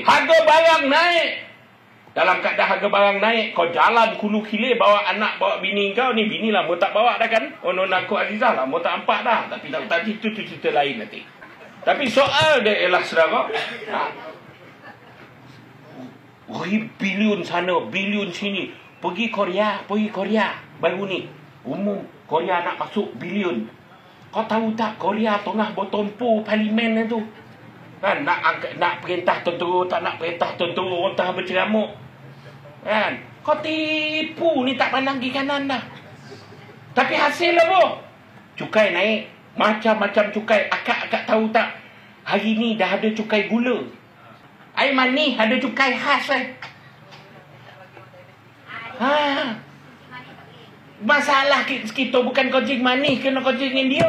Harga barang naik. Dalam keadaan harga barang naik, kau jalan kulu kilir bawa anak, bawa bini kau ni. Bini lah, mau tak bawa dah kan? Oh, nona aku Azizah lah, mau tak nampak dah. Tapi tadi itu cerita lain nanti. Tapi soal dia ialah saudara. Bilion sana, bilion sini. Pergi Korea baru ni. Umum Korea nak masuk bilion. Kau tahu tak Korea tengah bertumpul parlimen tu. Kan nak perintah tentera, tak nak perintah tentera, orang tengah berceramuk. Kan? Kau tipu ni, tak pandang kiri kanan dah. Tapi hasil apa? Cukai naik. Macam-macam cukai. Akak tahu tak? Hari ni dah ada cukai gula. Air manis ada cukai khas Masalah kita bukan kucing manis, kena kucing India.